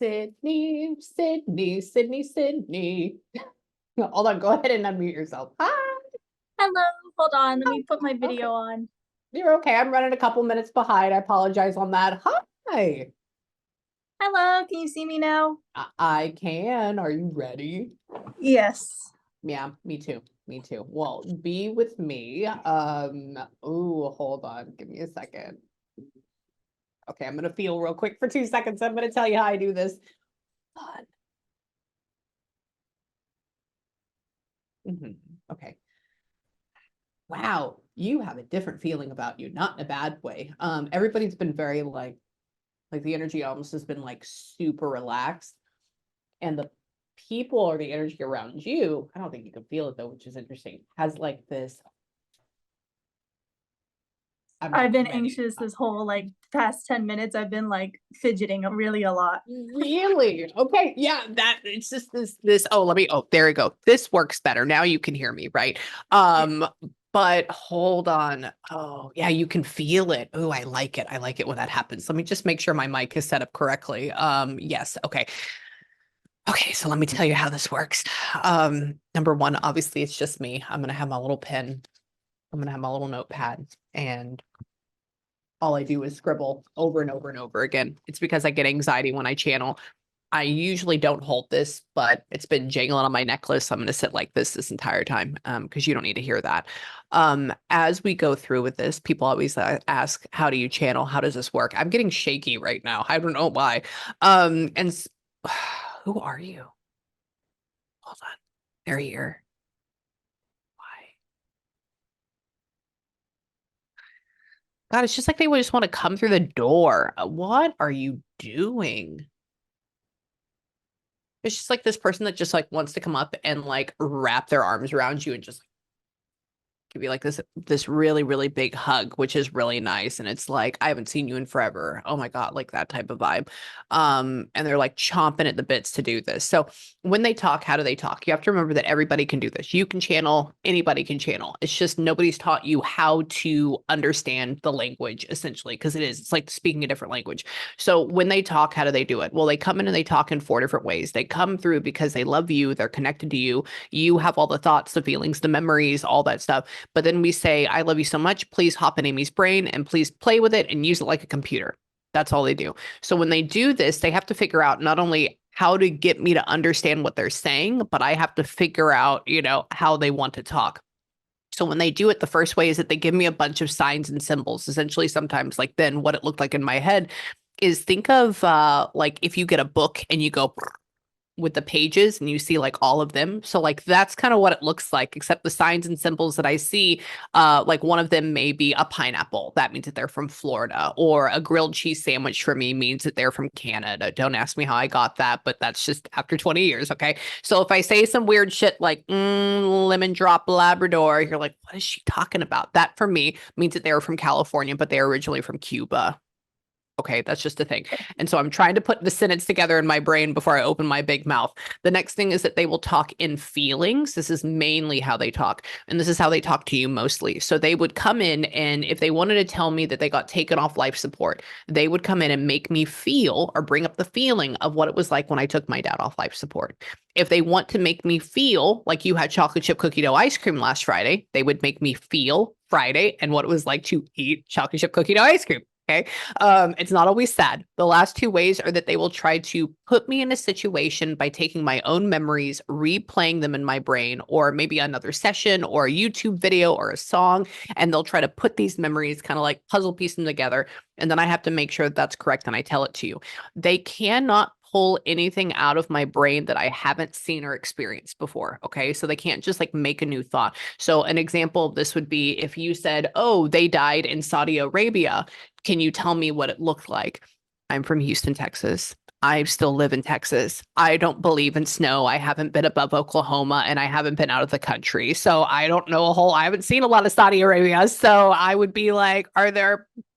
Sydney, Sydney, Sydney, Sydney. Hold on, go ahead and unmute yourself. Hi. Hello, hold on. Let me put my video Okay, on. you're okay. I'm running a couple minutes behind. I apologize on that. Hi. Hello, can you see me now? I can. Are you ready? Yes. Yeah, me too. Me too. Well, be with me. Ooh, hold on. Give me a second. Okay, I'm gonna feel real quick for 2 seconds. I'm gonna tell you how I do this. Fun. Okay. Wow, you have a different feeling about you, not in a bad way. Everybody's been very like the energy almost has been like super relaxed. And the people or the energy around you, I don't think you can feel it though, which is interesting, has like this, I'm I've not been ready. anxious this whole past 10 minutes. I've been fidgeting really a lot. Really? Okay. Yeah, that it's just oh, there we go. This works better. Now you can hear me, right? Yeah. But hold on. Oh, yeah, you can feel it. Oh, I like it. I like it when that happens. Let me just make sure my mic is set up correctly. Yes. Okay. Okay, so let me tell you how this works. Number one, obviously it's just me. I'm gonna have my little pen. I'm gonna have my little notepad, and all I do is scribble over and over and over again. It's because I get anxiety when I channel. I usually don't hold this, but it's been jangling on my necklace. So I'm going to sit like this entire time because you don't need to hear that. As we go through with this, people always ask, how do you channel? How does this work? I'm getting shaky right now. I don't know why. And who are you? Hold on. They're here. Why? God, it's just like they would just want to come through the door. What are you doing? It's just like this person that just like wants to come up and like wrap their arms around you and just give you like this really really big hug, which is really nice. And it's like, I haven't seen you in forever. Oh my god, like that type of vibe. And they're like chomping at the bits to do this. So when they talk, how do they talk? You have to remember that everybody can do this. You can channel, anybody can channel. It's just nobody's taught you how to understand the language, essentially, because it's like speaking a different language. So when they talk, how do they do it? Well, they come in and they talk in 4 different ways. They come through because they love you, they're connected to you, you have all the thoughts, the feelings, the memories, all that stuff. But then we say, I love you so much. Please hop in Amy's brain and please play with it and use it like a computer. That's all they do. So when they do this, they have to figure out not only how to get me to understand what they're saying, but I have to figure out, how they want to talk. So when they do it, the first way is that they give me a bunch of signs and symbols. Essentially, sometimes like then what it looked like in my head is, think of like if you get a book and you go with the pages and you see like all of them. So like that's kind of what it looks like, except the signs and symbols that I see, like one of them may be a pineapple. That means that they're from Florida, or a grilled cheese sandwich for me means that they're from Canada. Don't ask me how I got that, but that's just after 20 years. Okay. So if I say some weird shit like lemon drop Labrador, you're like, what is she talking about? That for me means that they were from California, but they're originally from Cuba. Okay, that's just a thing. And so I'm trying to put the sentence together in my brain before I open my big mouth. The next thing is that they will talk in feelings. This is mainly how they talk. And this is how they talk to you mostly. So they would come in, and if they wanted to tell me that they got taken off life support, they would come in and make me feel or bring up the feeling of what it was like when I took my dad off life support. If they want to make me feel like you had chocolate chip cookie dough ice cream last Friday, they would make me feel Friday and what it was like to eat chocolate chip cookie dough ice cream. Okay. It's not always sad. The last 2 ways are that they will try to put me in a situation by taking my own memories, replaying them in my brain, or maybe another session or a YouTube video or a song. And they'll try to put these memories kind of like puzzle piece them together. And then I have to make sure that that's correct. And I tell it to you. They cannot pull anything out of my brain that I haven't seen or experienced before. Okay. So they can't just like make a new thought. So an example of this would be if you said, oh, they died in Saudi Arabia. Can you tell me what it looked like? I'm from Houston, Texas. I still live in Texas. I don't believe in snow. I haven't been above Oklahoma, and I haven't been out of the country. So I don't know I haven't seen a lot of Saudi Arabia. So I would be like,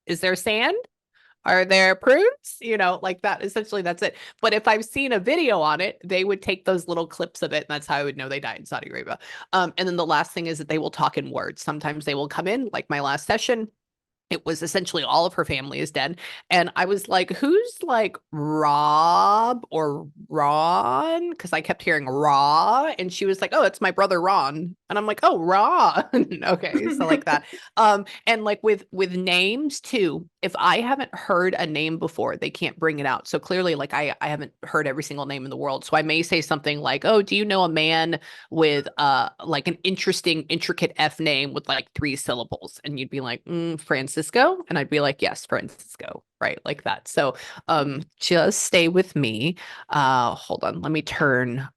is there sand? Are there prunes? Like that. Essentially, that's it. But if I've seen a video on it, they would take those little clips of it. And that's how I would know they died in Saudi Arabia. And then the last thing is that they will talk in words. Sometimes they will come in, like my last session, it was essentially all of her family is dead. And I was like, who's like Rob or Ron? Because I kept hearing Raw. And she was like, oh, it's my brother Ron. And I'm like, oh, Ron. Okay. So like that. And like with names too, if I haven't heard a name before, they can't bring it out. So clearly, like I haven't heard every single name in the world. So I may say something like, oh, do you know a man with like an interesting, intricate F name with like 3 syllables? And you'd be like, Francisco? And I'd be like, yes, Francisco, right? Like that. So just stay with me. Hold on, let me turn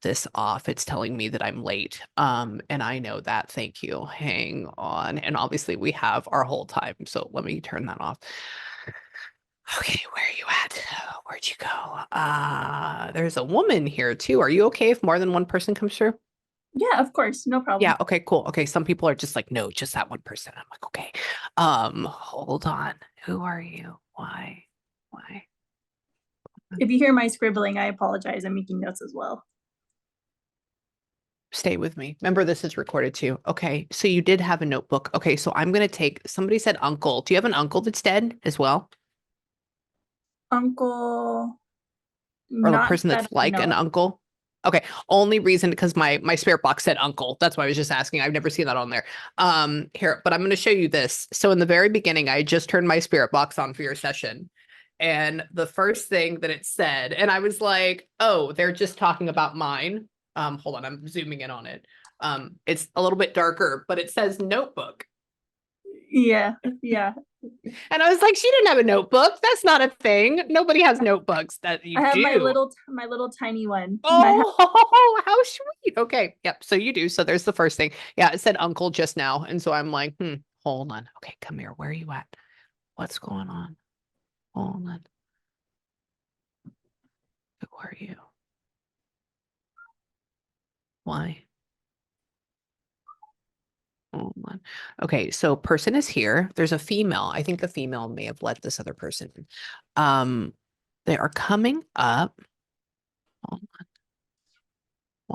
this off. It's telling me that I'm late. And I know that. Thank you. Hang on. And obviously we have our whole time. So let me turn that off. Okay, where are you at? Where'd you go? There's a woman here too. Are you okay if more than one person comes through? Yeah, of course, no Yeah, problem. okay, cool. Okay, some people are just like, no, just that one person. I'm like, okay. Hold on. Who are you? Why? Why? If you hear my scribbling, I apologize. I'm making notes as well. Stay with me. Remember, this is recorded too. Okay, so you did have a notebook. Okay, so I'm gonna take, somebody said uncle. Do you have an uncle that's dead as well? Uncle, Or a not person that that's I like know an of. uncle? Okay, only reason because my spirit box said uncle. That's why I was just asking. I've never seen that on there. Here, but I'm going to show you this. So in the very beginning, I just turned my spirit box on for your session, and the first thing that it said, and I was like, oh, they're just talking about mine. Hold on, I'm zooming in on it. It's a little bit darker, but it says notebook. Yeah, yeah. And I was like, she didn't have a notebook. That's not a thing. Nobody has notebooks that I you have do. my little tiny one. My Oh, how sweet. Okay. Yep. So you do. So there's the first thing. Yeah, it said uncle just now. And so I'm like, hold on. Okay, come here. Where are you at? What's going on? Hold on. Who are you? Why? Hold on. Okay, so person is here. There's a female. I think the female may have let this other person in. They are coming up. Hold on.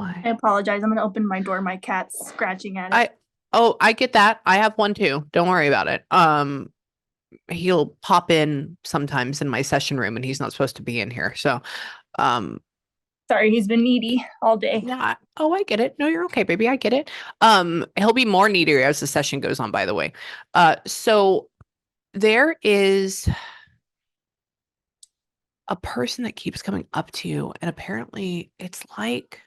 I Why? apologize. I'm gonna open my door. My cat's scratching at it. I get that. I have one too. Don't worry about it. He'll pop in sometimes in my session room and he's not supposed to be in here. So, um, Sorry, he's been needy all day. yeah. Oh, I get it. No, you're okay, baby. I get it. He'll be more needier as the session goes on, by the way. So there is a person that keeps coming up to you, and apparently it's like,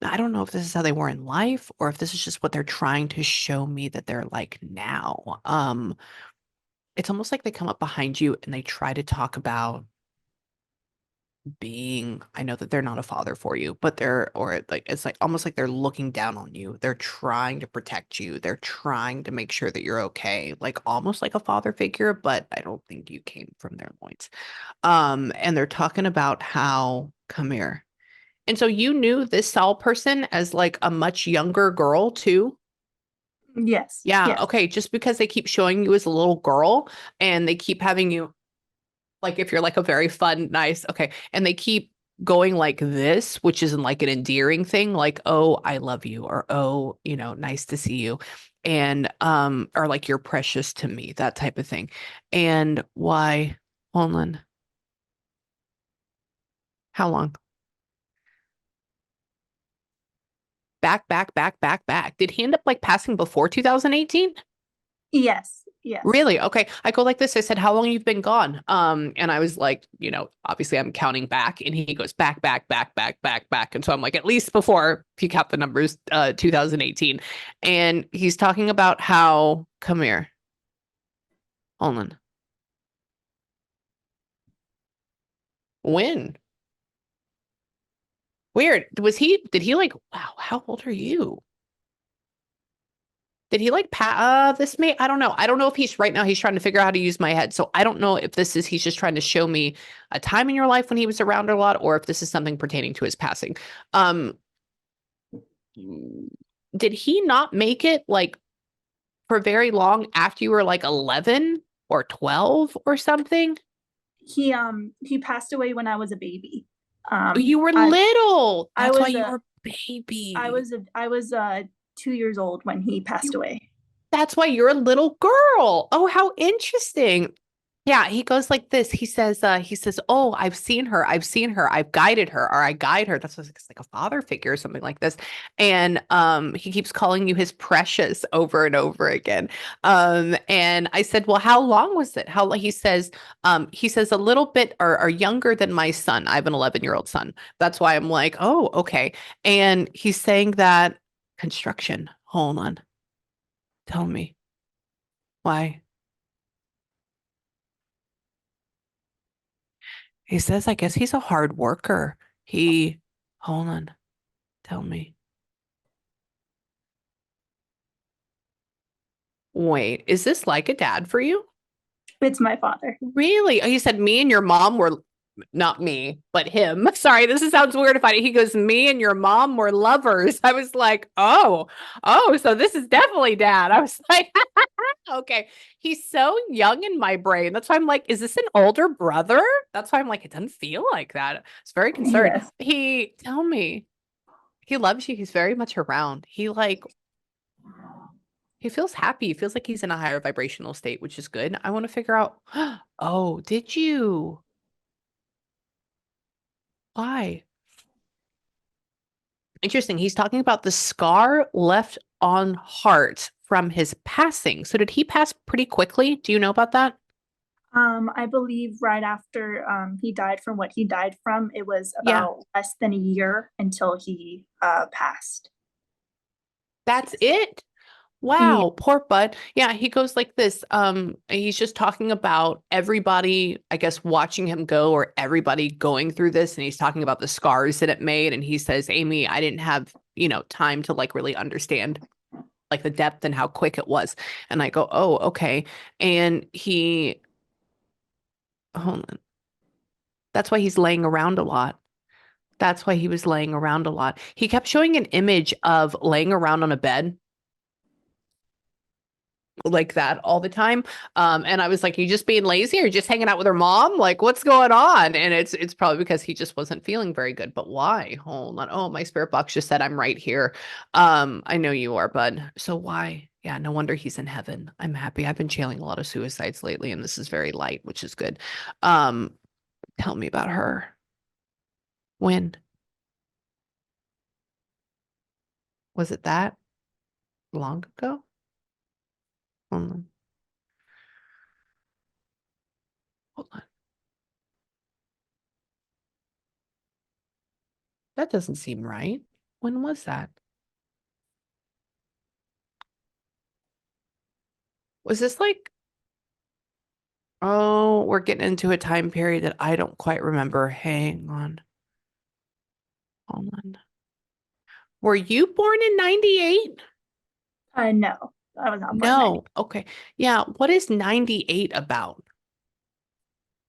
I don't know if this is how they were in life or if this is just what they're trying to show me that they're like now. It's almost like they come up behind you and they try to talk about being, I know that they're not a father for you, but they're, or like it's like almost like they're looking down on you. They're trying to protect you. They're trying to make sure that you're okay, like almost like a father figure, but I don't think you came from their loins. And they're talking about how, come here. And so you knew this Sal person as like a much younger girl too. Yes, Yeah, yes. okay, just because they keep showing you as a little girl and they keep having you, like if you're like a very fun, nice, okay, and they keep going like this, which isn't like an endearing thing, like, oh, I love you, or oh, nice to see you. And or like you're precious to me, that type of thing. And why, hold on, how long? Back. Did he end up like passing before 2018? Yes, yes. Really? Okay. I go like this. I said, how long you've been gone? And I was like, obviously I'm counting back and he goes back. And so I'm like, at least before if you count the numbers, 2018. And he's talking about how, come here, hold on. When? Weird. Did he like, wow, how old are you? Did he like this may, I don't know. I don't know if he's right now he's trying to figure out how to use my head. So I don't know if this is he's just trying to show me a time in your life when he was around a lot or if this is something pertaining to his passing. Um did he not make it like for very long after you were like 11 or 12 or something? He passed away when I was a baby. You were I little. I That's why was you a were a baby. I was 2 years old when he passed You away. that's why you're a little girl. Oh, how interesting. Yeah, he goes like this. He says, "Oh, I've seen her. I've seen her. I've guided her, or I guide her." That's what it's like a father figure or something like this. And he keeps calling you his precious over and over again. And I said, "Well, how long was it? How long?" He says a little bit or younger than my son. I have an 11-year-old son. That's why I'm like, "Oh, okay." And he's saying that construction. Hold on. Tell me why. He says, I guess he's a hard worker. Hold on, tell me. Wait, is this like a dad for you? It's my father. Really? Oh, he said me and your mom were not me, but him. Sorry, sounds weird if I he goes, me and your mom were lovers. I was like, oh, so this is definitely dad. I was like, okay. He's so young in my brain. That's why I'm like, is this an older brother? That's why I'm like, it doesn't feel like that. It's very concerned. Yes. Tell me. He loves you. He's very much around. He feels happy. He feels like he's in a higher vibrational state, which is good. I want to figure out, oh, did you? Why? Interesting. He's talking about the scar left on heart from his passing. So did he pass pretty quickly? Do you know about that? I believe right after he died from what he died from, it was Yeah. about less than a year until he passed. That's it. Yeah. Wow, poor bud. Yeah, he goes like this. He's just talking about everybody, I guess, watching him go or everybody going through this. And he's talking about the scars that it made. And he says, Amy, I didn't have, time to like really understand like the depth and how quick it was. And I go, oh, okay. And hold on. That's why he's laying around a lot. That's why he was laying around a lot. He kept showing an image of laying around on a bed like that all the time. And I was like, you just being lazy or just hanging out with her mom? Like, what's going on? And it's probably because he just wasn't feeling very good. But why? Hold on. Oh, my spirit box just said I'm right here. I know you are, bud. So why? Yeah, no wonder he's in heaven. I'm happy. I've been channeling a lot of suicides lately, and this is very light, which is good. Um, Tell me about her. When? Was it that long ago? Hold on. Hold on. That doesn't seem right. When was that? Was this like, oh, we're getting into a time period that I don't quite remember. Hang on. Hold on. Were you born in 98? No, I was not born in No. Okay. Yeah. What is 98 about?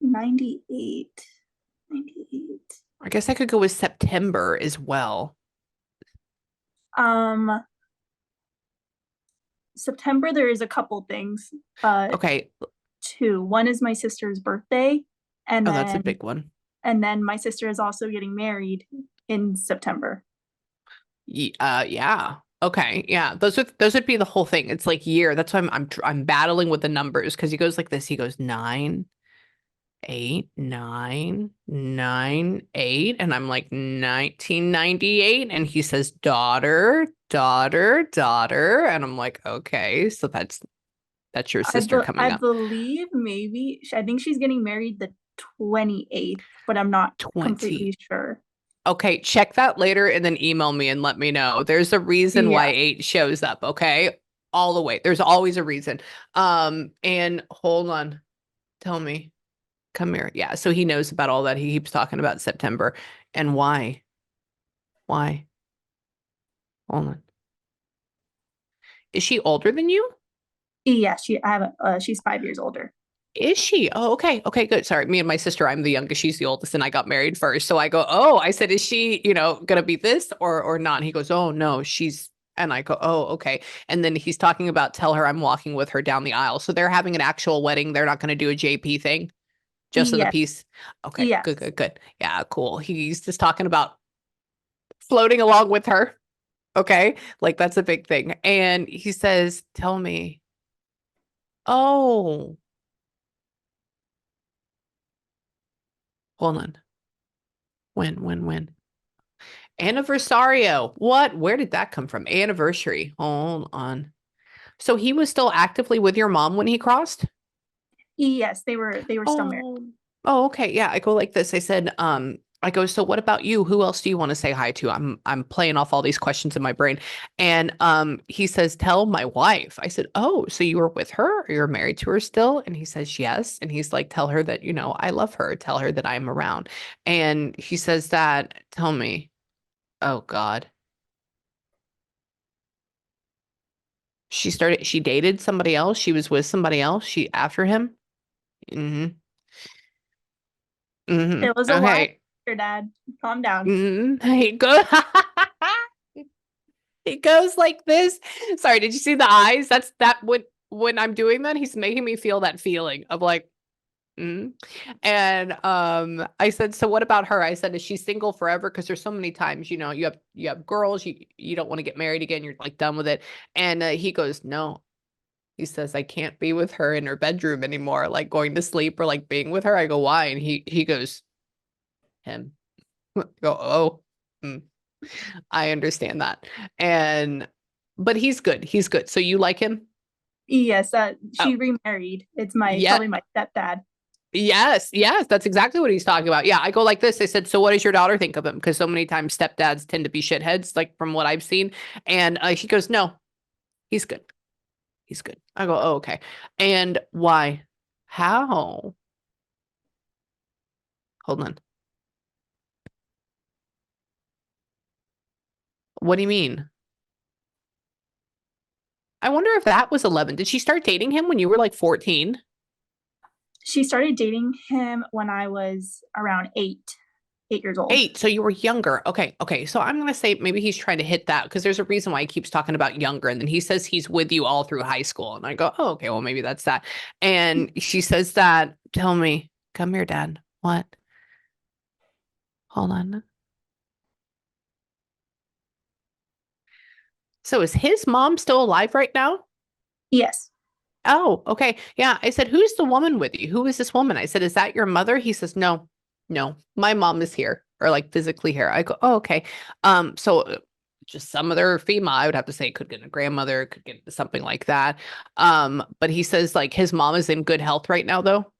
98. 98. I guess I could go with September as well. Um, September, there is a couple things. Okay. Two. One is my sister's birthday, and Oh, that's a then big one. my sister is also getting married in September. Yeah. Okay. Yeah. Those would be the whole thing. It's like year. That's why I'm battling with the numbers because he goes like this. He goes 9, 8, 9, 9, 8. And I'm like 1998. And he says, daughter, daughter, daughter. And I'm like, okay, so that's your sister I coming up. believe maybe I think she's getting married the 28th, but I'm not 20. completely sure. Okay, check that later and then email me and let me know. There's a reason why Yeah. 8 shows up, okay? All the way. There's always a reason. And hold on. Tell me. Come here. Yeah, so he knows about all that. He keeps talking about September. And why? Why? Hold on. Is she older than you? Yeah, she's 5 years older. Is she? Oh, okay. Okay, good. Sorry. Me and my sister, I'm the youngest, she's the oldest, and I got married first. So I go, oh, I said, is she, gonna be this or not? And he goes, oh no, she's and I go, oh, okay. And then he's talking about tell her I'm walking with her down the aisle. So they're having an actual wedding. They're not gonna do a JP thing, just of the Yes. piece. Okay, Yes. good, good, good. Yeah, cool. He's just talking about floating along with her. Okay. Like that's a big thing. And he says, tell me, oh, hold on. When? Anniversario. What? Where did that come from? Anniversary. Hold on. So he was still actively with your mom when he crossed? Yes, they were still married. Oh, oh, okay. Yeah, I go like this. I said, I go, so what about you? Who else do you want to say hi to? I'm playing off all these questions in my brain. And he says, tell my wife. I said, oh, so you were with her or you're married to her still? And he says, yes. And he's like, tell her that, I love her. Tell her that I'm around. And he says that, tell me, oh God. She dated somebody else. She was with somebody else. She after him. Hmm. Hmm. It was a lie. Okay. Your dad, calm down. He goes, he goes like this. Sorry, did you see the eyes? That's that when I'm doing that, he's making me feel that feeling of like, mm. And I said, so what about her? I said, is she single forever? Because there's so many times, you have girls, you don't want to get married again, you're like done with it. And he goes, no. He says, I can't be with her in her bedroom anymore, like going to sleep or like being with her. I go, why? And he goes, him. I go, oh. Mm. I understand that. And but he's good. He's good. So you like him? Yes, Oh, she remarried. It's my yeah. probably my stepdad. Yes, yes, that's exactly what he's talking about. Yeah, I go like this. I said, so what does your daughter think of him? Because so many times stepdads tend to be shitheads, like from what I've seen. And he goes, no, he's good. He's good. I go, oh, okay. And why? How? Hold on. What do you mean? I wonder if that was 11. Did she start dating him when you were like 14? She started dating him when I was around 8 years old. 8, so you were younger. Okay, okay. So I'm gonna say maybe he's trying to hit that because there's a reason why he keeps talking about younger, and then he says he's with you all through high school, and I go, oh, okay, well maybe that's that. And she says that. Tell me, come here, Dad. What? Hold on. So is his mom still alive right now? Yes, Oh, okay. Yeah. I said, who's the woman with you? Who is this woman? I said, is that your mother? He says, no, no, my mom is here or like physically here. I go, oh, okay. So just some other female, I would have to say could get a grandmother, could get something like that. But he says like his mom is in good health right now though.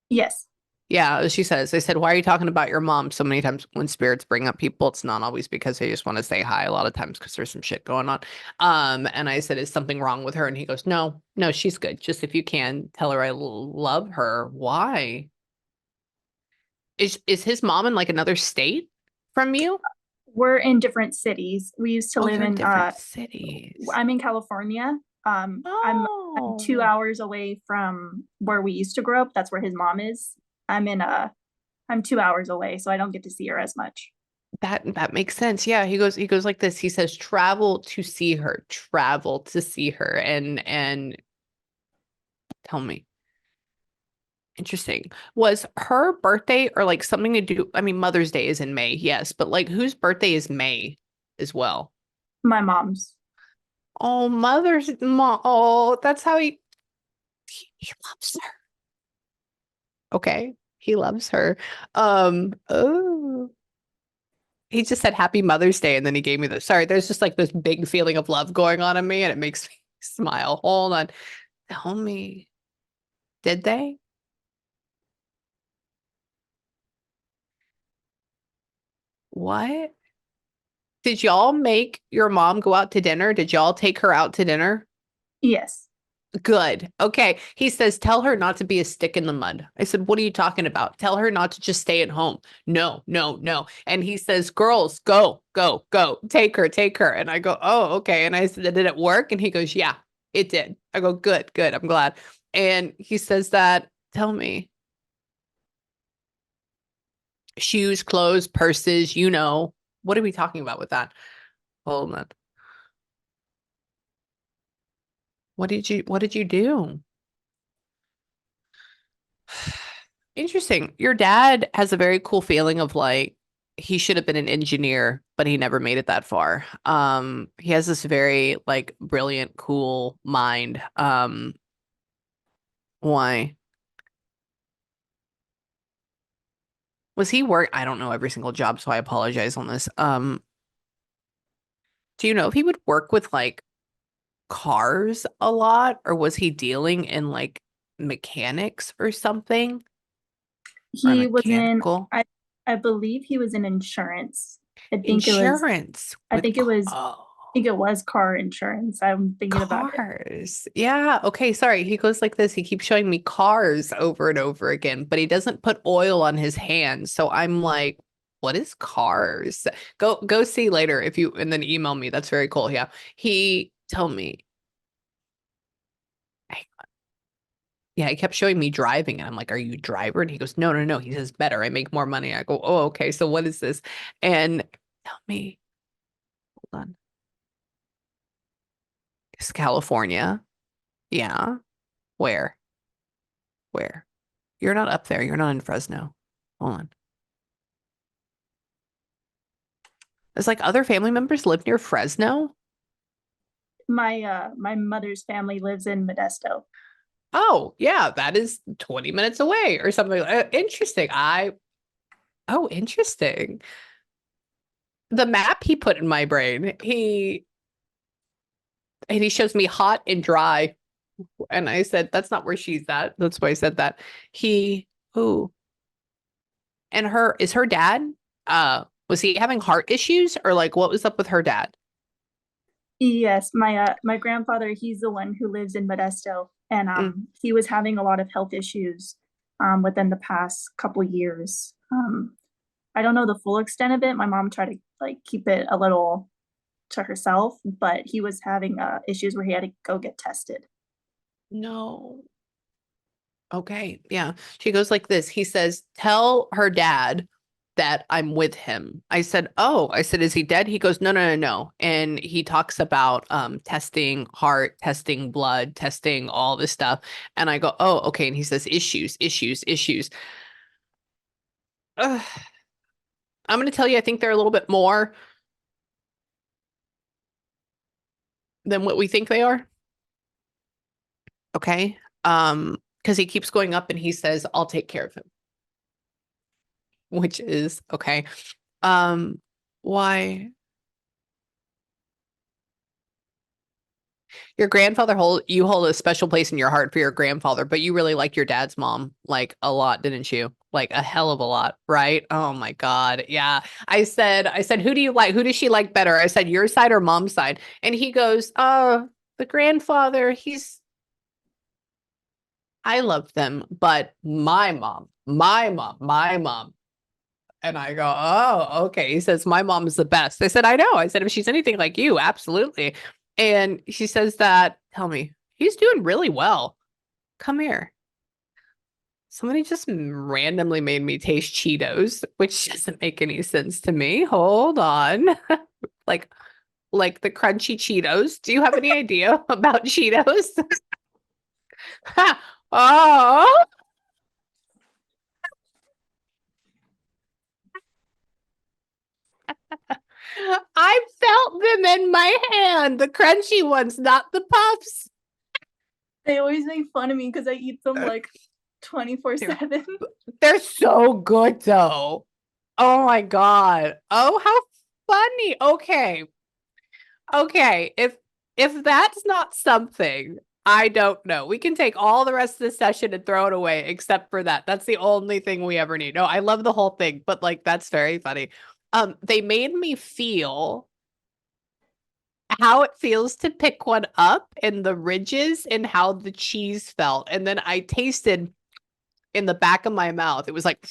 yes. Yeah, she says, I said, why are you talking about your mom? So many times when spirits bring up people, it's not always because they just want to say hi. A lot of times because there's some shit going on. And I said, is something wrong with her? And he goes, no, no, she's good. Just if you can tell her I love her. Why? Is his mom in like another state from you? We're in different cities. We used to Oh, live you're in in different cities. I'm in California. I'm two Oh, hours away from where we used to grow up. That's where his mom is. I'm in I'm 2 hours away, so I don't get to see her as much. that makes sense. Yeah, he goes like this. He says, travel to see her, travel to see her. And tell me. Interesting. Was her birthday or like something to do? I mean, Mother's Day is in May, yes, but like whose birthday is May as well? My mom's. Oh, Mother's mom. Oh, that's how he loves her. Okay. He loves her. Oh, he just said Happy Mother's Day and then he gave me the sorry, there's just like this big feeling of love going on in me and it makes me smile. Hold on. Tell me, did they? What? Did y'all make your mom go out to dinner? Did y'all take her out to dinner? Yes. Good. Okay. He says, tell her not to be a stick in the mud. I said, what are you talking about? Tell her not to just stay at home. No, no, no. And he says, girls, go, go, go. Take her, take her. And I go, oh, okay. And I said, did it work? And he goes, yeah, it did. I go, good, good. I'm glad. And he says that, tell me, shoes, clothes, purses, what are we talking about with that? Hold on. What did you do? Interesting. Your dad has a very cool feeling of like he should have been an engineer, but he never made it that far. He has this very like brilliant, cool mind. Why was he work? I don't know every single job, so I apologize on this. Do you know if he would work with like cars a lot, or was he dealing in like mechanics or something, or He was in, mechanical I believe he was in insurance. I think it was, insurance I with think it was, oh. I think it was car insurance. I'm thinking about it. Cars. Yeah. Okay. Sorry. He goes like this. He keeps showing me cars over and over again, but he doesn't put oil on his hands. So I'm like, what is cars? Go see later if you, and then email me. That's very cool. Yeah. He told me, yeah, he kept showing me driving, and I'm like, are you a driver? And he goes, no, no, no. He says, better. I make more money. I go, oh, okay. So what is this? And tell me, hold on. It's California. Yeah. Where? Where? You're not up there. You're not in Fresno. Hold on. It's like other family members live near Fresno. My mother's family lives in Modesto. Oh, yeah, that is 20 minutes away or something. Interesting. Oh, interesting. The map he put in my brain, and he shows me hot and dry. And I said, that's not where she's at. That's why I said that. Who, and is her dad, was he having heart issues or like what was up with her dad? Yes, my grandfather, he's the one who lives in Modesto, and Mm, he was having a lot of health issues within the past couple years. I don't know the full extent of it. My mom tried to like keep it a little to herself, but he was having issues where he had to go get tested. no. Okay. Yeah. She goes like this. He says, tell her dad that I'm with him. I said, oh, I said, is he dead? He goes, no, no, no, no. And he talks about testing heart, testing blood, testing all this stuff. And I go, oh, okay. And he says, issues, issues, issues. Ugh. I'm going to tell you, I think they're a little bit more than what we think they are. Okay. Because he keeps going up and he says, I'll take care of him, which is okay. Why? Your grandfather hold a special place in your heart for your grandfather, but you really like your dad's mom like a lot, didn't you? Like a hell of a lot, right? Oh my God. Yeah. I said, who do you like? Who does she like better? I said, your side or mom's side? And he goes, the grandfather, I love them, but my mom. And I go, oh, okay. He says, my mom is the best. I said, I know. I said, if she's anything like you, absolutely. And she says that, tell me, he's doing really well. Come here. Somebody just randomly made me taste Cheetos, which doesn't make any sense to me. Hold on. Like, like the crunchy Cheetos. Do you have any idea about Cheetos? Oh, I felt them in my hand. The crunchy ones, not the puffs. They always make fun of me because I eat them like They're 24/7. they're so good though. Oh my God. Oh, how funny. Okay. Okay. If that's not something, I don't know. We can take all the rest of the session and throw it away except for that. That's the only thing we ever need. No, I love the whole thing, but like that's very funny. They made me feel how it feels to pick one up and the ridges and how the cheese felt. And then I tasted in the back of my mouth. It was like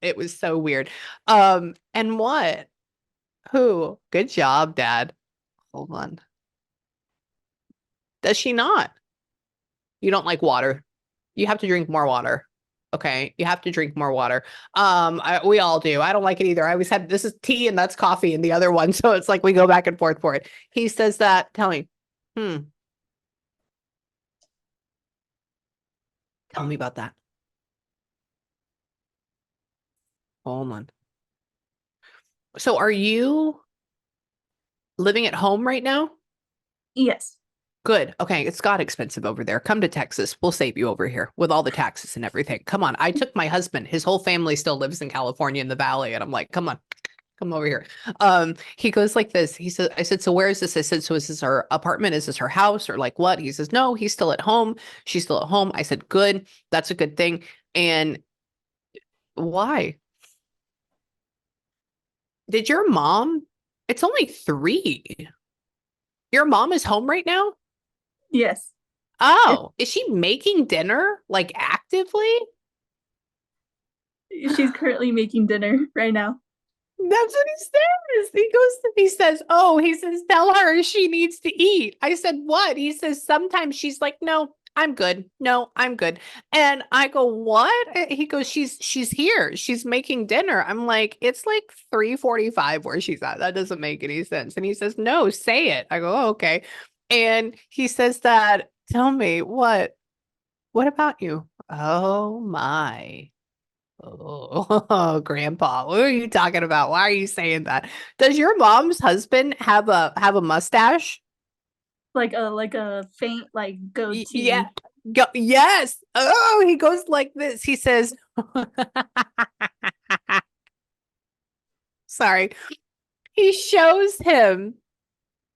it was so weird. And what? Who? Good job, Dad. Hold on. Does she not? You don't like water. You have to drink more water. Okay, you have to drink more water. We all do. I don't like it either. I always had this is tea and that's coffee and the other one, so it's like we go back and forth for it. He says that. Tell me. Hmm. Tell me about that. Hold on. So are you living at home right now? Yes. Good. Okay. It's got expensive over there. Come to Texas. We'll save you over here with all the taxes and everything. Come on. I took my husband. His whole family still lives in California in the valley. And I'm like, come on, come over here. He goes like this. He said, I said, so where is this? I said, so is this her apartment? Is this her house or like what? He says, no, he's still at home. She's still at home. I said, good. That's a good thing. And why? Did your mom? It's only 3. Your mom is home right now? Yes. It, Oh, is she making dinner like actively? she's currently making dinner right now. That's what he says. He says, oh, he says, tell her she needs to eat. I said, what? He says, sometimes she's like, no, I'm good. No, I'm good. And I go, what? He goes, she's here. She's making dinner. I'm like, it's like 3:45 where she's at. That doesn't make any sense. And he says, no, say it. I go, oh, okay. And he says that, tell me what about you? Oh my. Oh, grandpa, what are you talking about? Why are you saying that? Does your mom's husband have a mustache? Like a faint like Yeah. goatee. Yes. Oh, he goes like this. He says, sorry. He shows him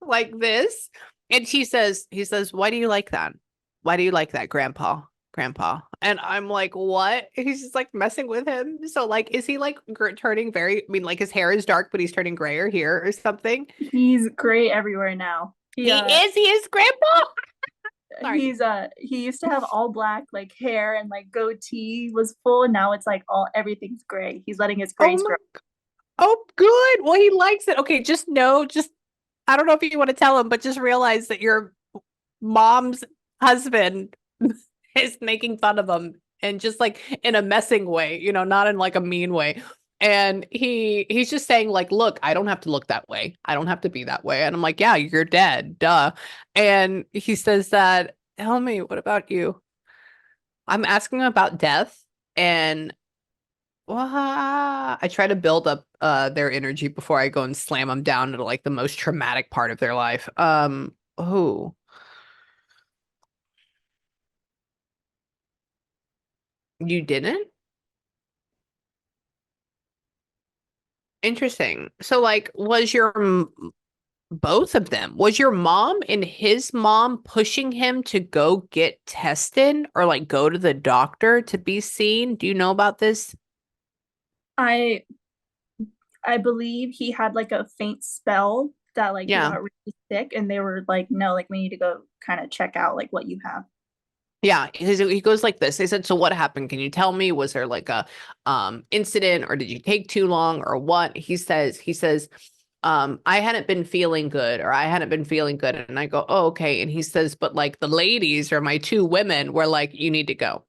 like this. And he says, why do you like that? Why do you like that, grandpa? Grandpa. And I'm like, what? He's just like messing with him. So like, is he like turning very, I mean, like his hair is dark, but he's turning grayer here or something? He's gray everywhere now. He is grandpa. Sorry. He used to have all black like hair and like goatee was full, and now it's like all everything's gray. He's letting his Oh grays my, grow. oh, good. Well, he likes it. Okay, just know, just I don't know if you want to tell him, but just realize that your mom's husband is making fun of him and just like in a messing way, not in like a mean way. And he's just saying like, look, I don't have to look that way. I don't have to be that way. And I'm like, yeah, you're dead. Duh. And he says that, tell me, what about you? I'm asking him about death and I try to build up their energy before I go and slam them down to like the most traumatic part of their life. Oh, you didn't? Interesting. So like was your both of them? Was your mom and his mom pushing him to go get tested or like go to the doctor to be seen? Do you know about this? I I believe he had like a faint spell that like he Yeah. got really sick, and they were like, no, like we need to go kind of check out like what you have. Yeah, he goes like this. They said, "So what happened? Can you tell me? Was there like a incident or did you take too long or what?" He says, I hadn't been feeling good or I hadn't been feeling good. And I go, "Oh, okay." And he says, "But like the ladies or my 2 women were like, you need to go.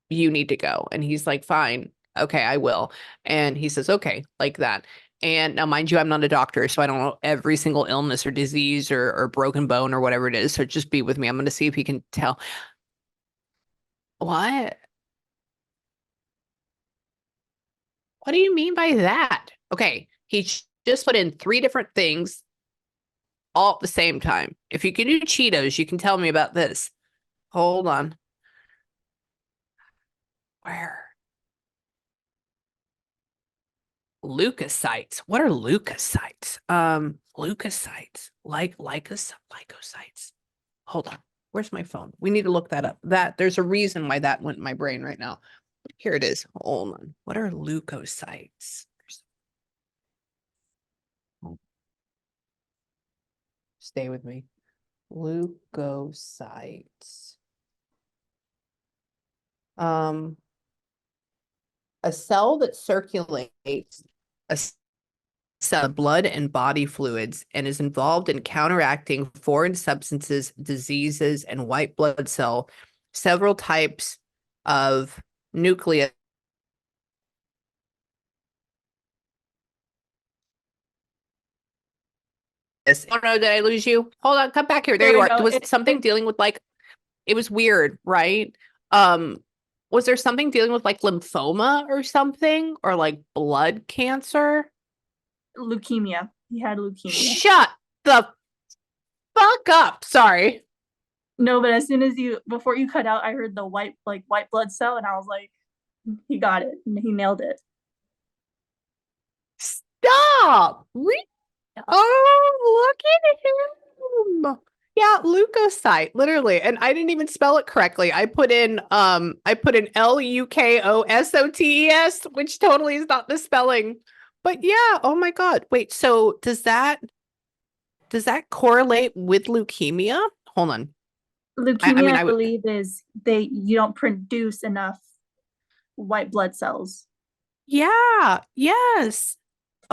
You need to go." And he's like, "Fine. Okay, I will." And he says, "Okay," like that. And now, mind you, I'm not a doctor, so I don't know every single illness or disease or broken bone or whatever it is. So just be with me. I'm going to see if he can tell. What? What do you mean by that? Okay, he just put in 3 different things all at the same time. If you can do Cheetos, you can tell me about this. Hold on. Where? Leukocytes. What are leukocytes? Leukocytes. Like lycocytes. Hold on. Where's my phone? We need to look that up. There's a reason why that went in my brain right now. Here it is. Hold on. What are leukocytes? Stay with me. Leukocytes. Um, a cell that circulates a cell of blood and body fluids and is involved in counteracting foreign substances, diseases, and white blood cell, several types of nucleus. Oh no, did I lose you? Hold on, come back here. There There you we are. go. Was something dealing with like it was weird, right? Um, was there something dealing with like lymphoma or something or like blood cancer? Leukemia. He had leukemia. Shut the fuck up. Sorry. No, but as soon as before you cut out, I heard the white blood cell, and I was like, he got it. He nailed it. Stop. Oh, look at him. Yeah, leukocyte, literally. And I didn't even spell it correctly. I put in Leukosotes, which totally is not the spelling. But yeah, oh my God. Wait, so does that correlate with leukemia? Hold on. I Leukemia, mean, I I would, believe, is you don't produce enough white blood cells. yeah, yes.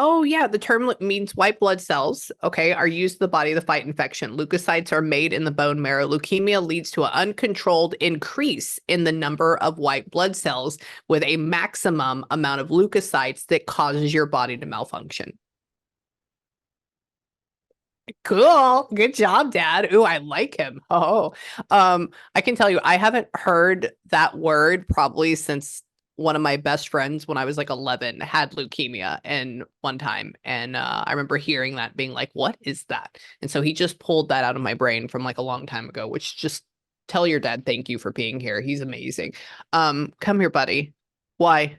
Oh, yeah. The term means white blood cells, okay, are used in the body to fight infection. Leukocytes are made in the bone marrow. Leukemia leads to an uncontrolled increase in the number of white blood cells with a maximum amount of leukocytes that causes your body to malfunction. Cool. Good job, Dad. Ooh, I like him. Oh, I can tell you, I haven't heard that word probably since one of my best friends when I was like 11 had leukemia and one time. And I remember hearing that being like, what is that? And so he just pulled that out of my brain from like a long time ago, which just tell your dad thank you for being here. He's amazing. Come here, buddy. Why?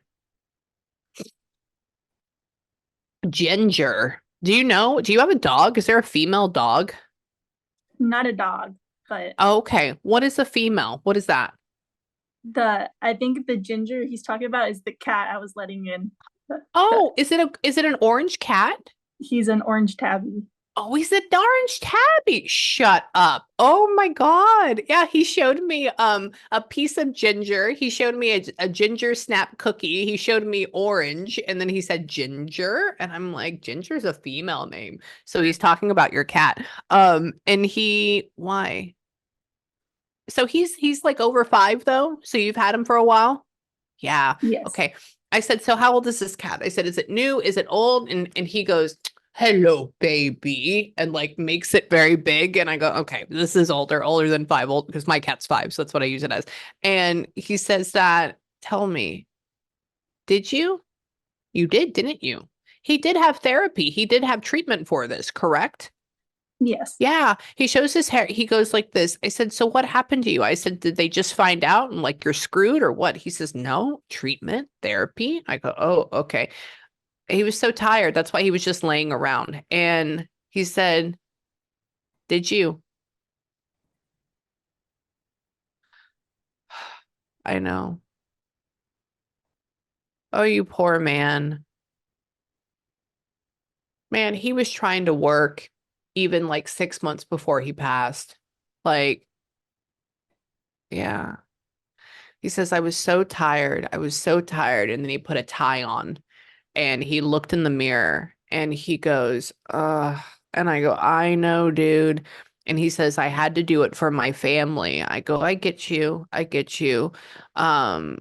Ginger. Do you know? Do you have a dog? Is there a female dog? Not a dog, but Oh, okay. What is a female? What is that? I think the ginger he's talking about is the cat I was letting in. Oh, is it an orange cat? He's an orange tabby. Oh, he's an orange tabby. Shut up. Oh my God. Yeah, he showed me a piece of ginger. He showed me a ginger snap cookie. He showed me orange and then he said ginger and I'm like ginger's a female name. So he's talking about your cat. And why? So he's like over 5 though. So you've had him for a while? Yeah. Yes. Okay. I said, so how old is this cat? I said, is it new? Is it old? And he goes, hello, baby, and like makes it very big. And I go, okay, this is older than 5 old because my cat's 5. So that's what I use it as. And he says that, tell me, did you? You did, didn't you? He did have therapy. He did have treatment for this, correct? Yes. Yeah, he shows his hair. He goes like this. I said, so what happened to you? I said, did they just find out and like you're screwed or what? He says, no, treatment, therapy. I go, oh, okay. He was so tired. That's why he was just laying around. And he said, did you? I know. Oh, you poor man. Man, he was trying to work even like 6 months before he passed. Like, yeah. He says, I was so tired. I was so tired. And then he put a tie on and he looked in the mirror and he goes, and I go, I know, dude. And he says, I had to do it for my family. I go, I get you. I get you. Um,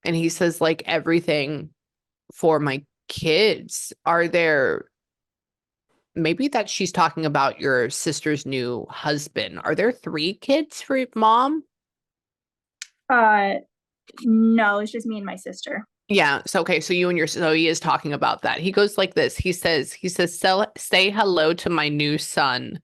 and he says, like everything for my kids. Are there maybe that she's talking about your sister's new husband? Are there 3 kids for your mom? Uh, no, it's just me and my sister. Yeah. So okay. So so he is talking about that. He goes like this. He says, say hello to my new son.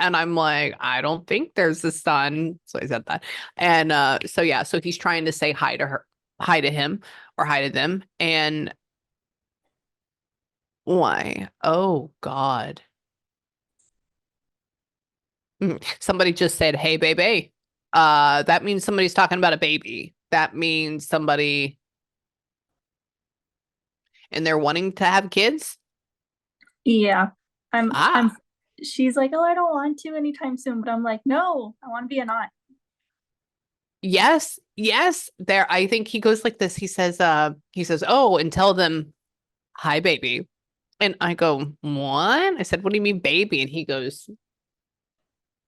And I'm like, I don't think there's a son. So I said that. And so yeah, so he's trying to say hi to him or hi to them. And why? Oh God. Somebody just said, hey, baby. That means somebody's talking about a baby. That means somebody and they're wanting to have kids. Yeah. I'm Ah, she's like, "Oh, I don't want to anytime soon." But I'm like, "No, I want to be an aunt." yes, yes. There, I think he goes like this. He says, oh, and tell them, hi, baby. And I go, what? I said, what do you mean, baby? And he goes,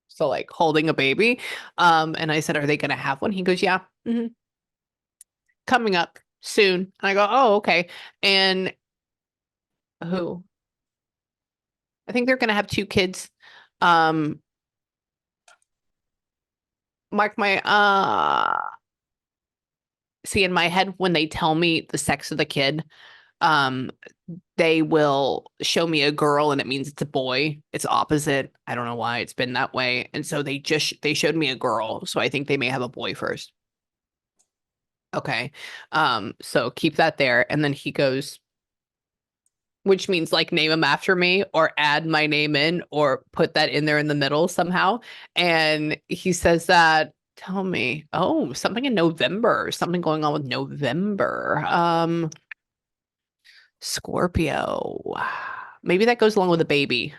so like holding a baby. And I said, are they gonna have one? He goes, yeah, coming up soon. And I go, oh, okay. And who? I think they're gonna have 2 kids. Um, Mark my see in my head when they tell me the sex of the kid, um, they will show me a girl and it means it's a boy. It's opposite. I don't know why it's been that way. And so they showed me a girl. So I think they may have a boy first. Okay. So keep that there. And then he goes, which means like name him after me or add my name in or put that in there in the middle somehow. And he says that, tell me, oh, something in November, something going on with November. Scorpio. Maybe that goes along with a baby.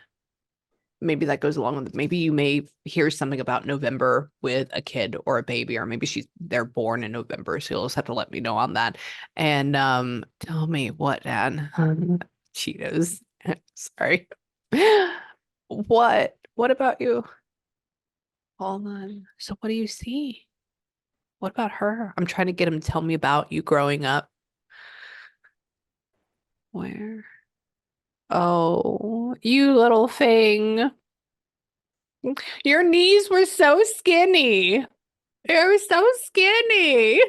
Maybe that goes along with, maybe you may hear something about November with a kid or a baby, or maybe they're born in November. So you'll just have to let me know on that. And tell me what, Dad. Cheetos. Sorry. What about you? Hold on. So what do you see? What about her? I'm trying to get him to tell me about you growing up. Where? Oh, you little thing. Your knees were so skinny. They were so skinny.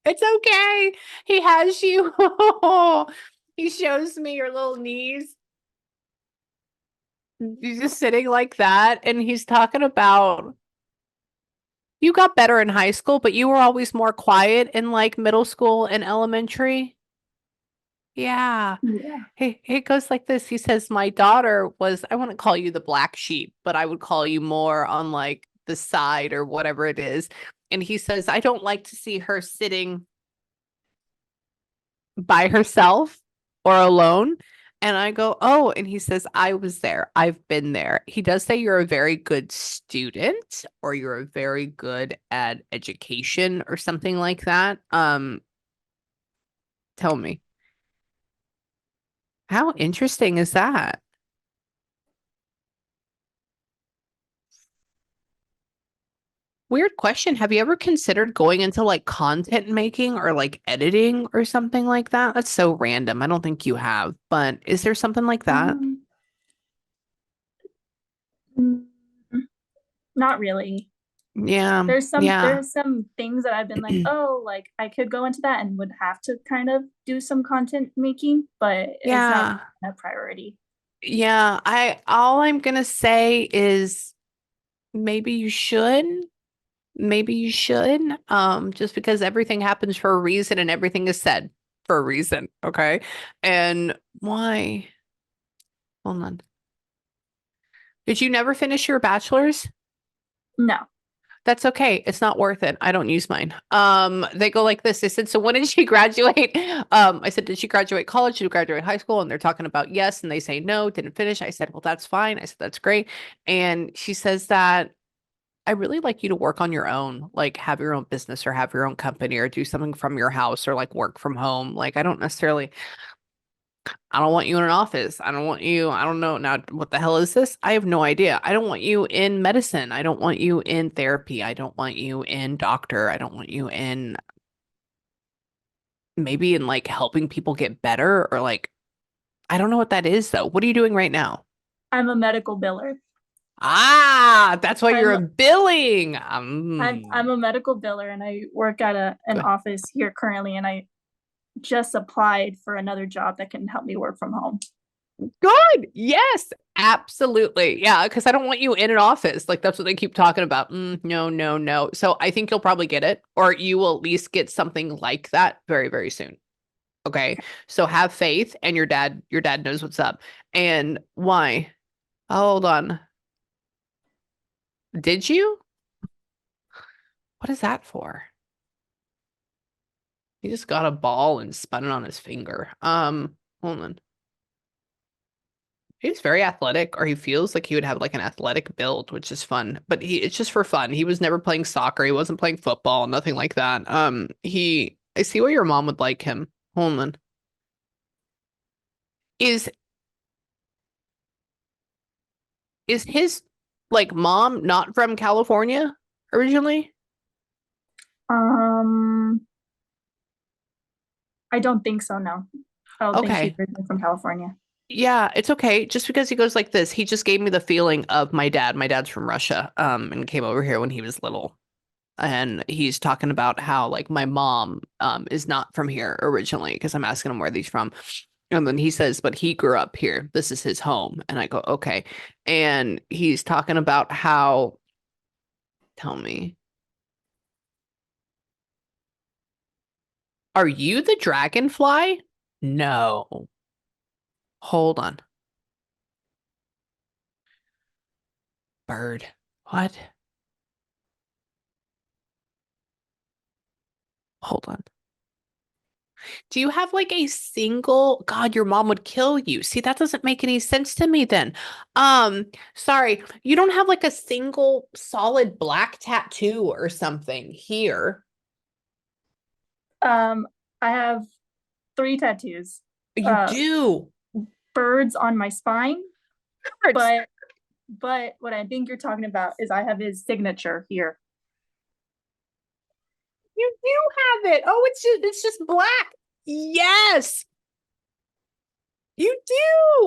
It's okay. He has you. He shows me your little knees. He's just sitting like that. And he's talking about you got better in high school, but you were always more quiet in like middle school and elementary. Yeah. Yeah. He goes like this. He says, my daughter was, I wouldn't call you the black sheep, but I would call you more on like the side or whatever it is. And he says, I don't like to see her sitting by herself or alone. And I go, oh, and he says, I was there. I've been there. He does say you're a very good student or you're very good at education or something like that. Tell me, how interesting is that? Weird question. Have you ever considered going into like content making or like editing or something like that? That's so random. I don't think you have, but is there something like that? Um, mm, Not really. Yeah. There's some Yeah. there's some things that I've been like, oh, like I could go into that and would have to kind of do some content making, but it's not Yeah. a priority. Yeah. All I'm gonna say is maybe you should. Maybe you should. Just because everything happens for a reason and everything is said for a reason. Okay. And why? Hold on. Did you never finish your bachelor's? No. That's okay. It's not worth it. I don't use mine. They go like this. They said, so when did she graduate? I said, did she graduate college? Did she graduate high school? And they're talking about yes. And they say no, didn't finish. I said, well, that's fine. I said, that's great. And she says that I really like you to work on your own, like have your own business or have your own company or do something from your house or like work from home. Like I don't necessarily I don't want you in an office. I don't want you, I don't know now what the hell is this? I have no idea. I don't want you in medicine. I don't want you in therapy. I don't want you in doctor. I don't want you in maybe in like helping people get better or like I don't know what that is though. What are you doing right now? I'm a medical biller. Ah, that's why you're I'm a billing. I'm a medical biller and I work at an Good. office here currently and I just applied for another job that can help me work from home. Good. Yes, absolutely. Yeah, because I don't want you in an office. Like that's what they keep talking about. No, no, no. So I think you'll probably get it, or you will at least get something like that very, very soon. Okay. So have faith, and your dad knows what's up. And why? Hold on. Did you? What is that for? He just got a ball and spun it on his finger. Hold on. He's very athletic, or he feels like he would have like an athletic build, which is fun. But it's just for fun. He was never playing soccer. He wasn't playing football, nothing like that. I see why your mom would like him. Hold on. Is is his like mom not from California originally? Um, I don't think so, no. I don't think she's Okay. originally from California. Yeah, it's okay. Just because he goes like this, he just gave me the feeling of my dad. My dad's from Russia, and came over here when he was little. And he's talking about how like my mom is not from here originally because I'm asking him where he's from. And then he says, but he grew up here. This is his home. And I go, okay. And he's talking about how, tell me, are you the dragonfly? No. Hold on. Bird. What? Hold on. Do you have like a single, God, your mom would kill you. See, that doesn't make any sense to me then. Sorry, you don't have like a single solid black tattoo or something here. I have 3 tattoos. You Uh, do. birds on my spine, Birds. but what I think you're talking about is I have his signature here. You do have it. Oh, it's just black. Yes, you do.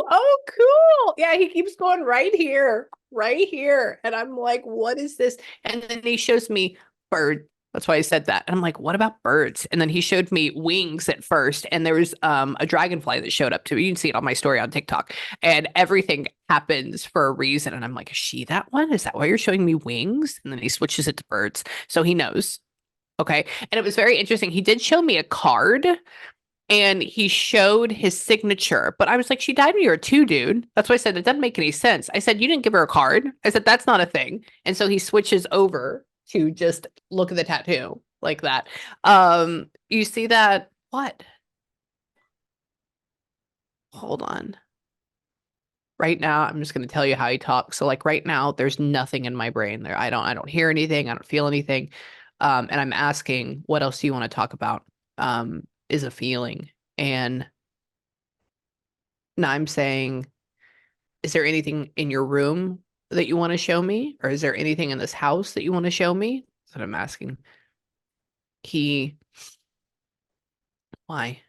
Oh, cool. Yeah, he keeps going right here, right here. And I'm like, what is this? And then he shows me bird. That's why I said that. And I'm like, what about birds? And then he showed me wings at first. And there was a dragonfly that showed up too. You can see it on my story on TikTok. And everything happens for a reason. And I'm like, is she that one? Is that why you're showing me wings? And then he switches it to birds. So he knows. Okay. And it was very interesting. He did show me a card and he showed his signature, but I was like, she died when you were 2, dude. That's why I said it doesn't make any sense. I said, you didn't give her a card. I said, that's not a thing. And so he switches over to just look at the tattoo like that. You see that? What? Hold on. Right now, I'm just going to tell you how he talks. So like right now, there's nothing in my brain there. I don't hear anything. I don't feel anything. And I'm asking, what else do you want to talk about? Is a feeling. And now I'm saying, is there anything in your room that you want to show me? Or is there anything in this house that you want to show me? That's what I'm asking. He, why?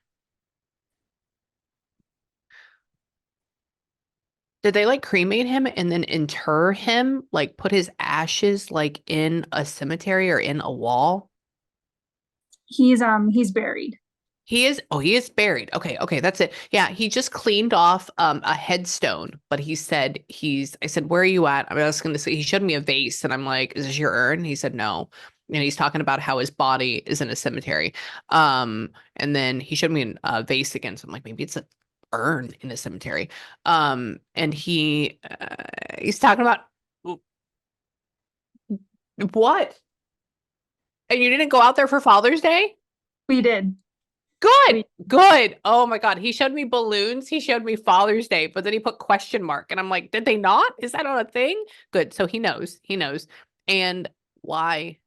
Did they like cremate him and then inter him? Like put his ashes like in a cemetery or in a wall? He's buried. He is buried. Okay, okay, that's it. Yeah, he just cleaned off a headstone, but he said I said, where are you at? I was gonna say he showed me a vase and I'm like, is this your urn? He said no. And he's talking about how his body is in a cemetery. And then he showed me a vase again. So I'm like, maybe it's an urn in a cemetery. And he's talking about what? And you didn't go out there for Father's Day? We did. Good, good. Oh my God. He showed me balloons. He showed me Father's Day, but then he put question mark. And I'm like, did they not? Is that not a thing? Good. So he knows. He knows. And why?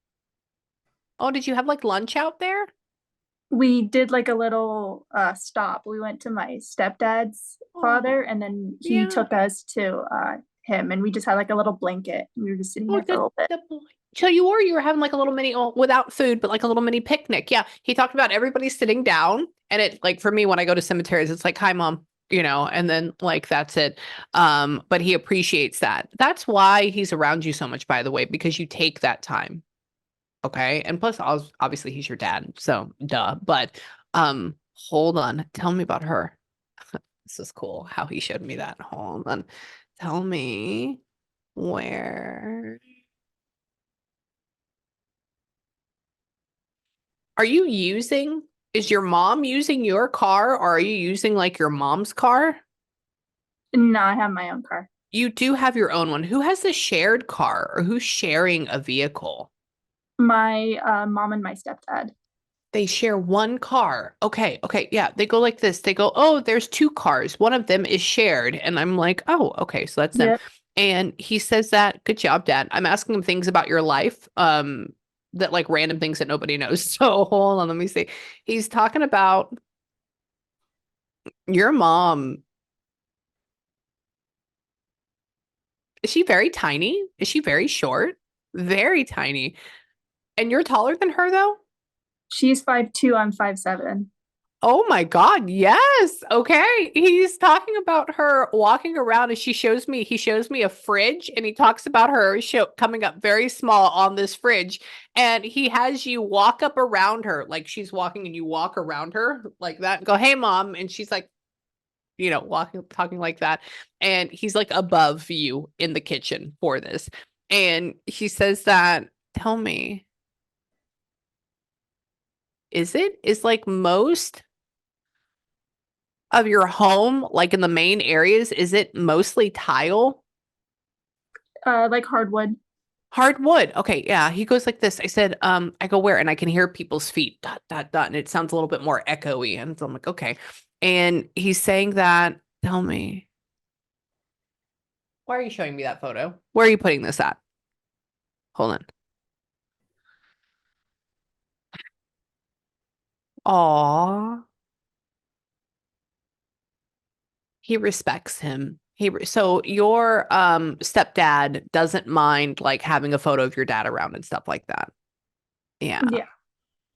Oh, did you have like lunch out there? We did like a little stop. We went to my stepdad's father, Oh, and then he yeah. took us to him, and we just had like a little blanket. We were just sitting Oh, there for a little bit. so you were having like a little mini, oh, without food, but like a little mini picnic. Yeah. He talked about everybody sitting down. And it like for me, when I go to cemeteries, it's like, hi, mom, and then like that's it. But he appreciates that. That's why he's around you so much, by the way, because you take that time. Okay. And plus, obviously, he's your dad. So duh. But hold on. Tell me about her. This is cool how he showed me that. Hold on. Tell me where. Are you using, is your mom using your car or are you using like your mom's car? No, I have my own car. You do have your own one. Who has the shared car or who's sharing a vehicle? My mom and my stepdad. They share one car. Okay, okay, yeah. They go like this. They go, oh, there's 2 cars. One of them is shared. And I'm like, oh, okay, so that's them. Yep. And he says that, good job, Dad. I'm asking him things about your life, that like random things that nobody knows. So hold on, let me see. He's talking about your mom. Is she very tiny? Is she very short? Very tiny. And you're taller than her though? She's 5'2", I'm 5'7". Oh my God, yes. Okay. He's talking about her walking around and he shows me a fridge and he talks about her coming up very small on this fridge. And he has you walk up around her, like she's walking and you walk around her like that and go, hey, mom. And she's like, walking, talking like that. And he's like above you in the kitchen for this. And he says that, tell me, is like most of your home, like in the main areas, is it mostly tile? Like hardwood. Hardwood. Okay, yeah. He goes like this. I said, I go where? And I can hear people's feet, dot, dot, dot. And it sounds a little bit more echoey. And so I'm like, okay. And he's saying that, tell me, why are you showing me that photo? Where are you putting this at? Hold on. Aw. He respects him. So your stepdad doesn't mind like having a photo of your dad around and stuff like that. Yeah. Yeah.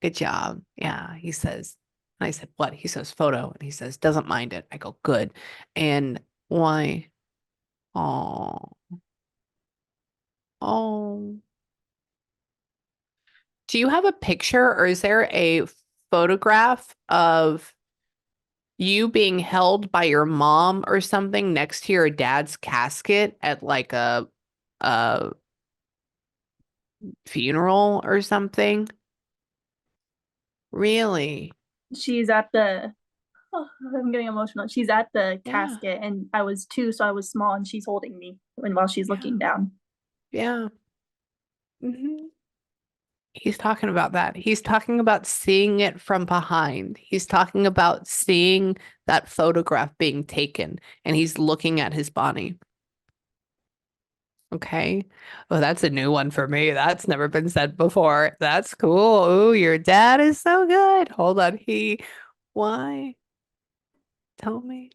Good job. Yeah. He says, and I said, what? He says, photo. And he says, doesn't mind it. I go, good. And why? Oh, oh. Do you have a picture or is there a photograph of you being held by your mom or something next to your dad's casket at like a funeral or something? Really? She's at the, oh, I'm getting emotional. She's at the Yeah. casket and I was 2, so I was small and she's holding me while she's Yeah. looking down. Yeah. Hmm. He's talking about that. He's talking about seeing it from behind. He's talking about seeing that photograph being taken and he's looking at his body. Okay. Well, that's a new one for me. That's never been said before. That's cool. Ooh, your dad is so good. Hold on. Why? Tell me.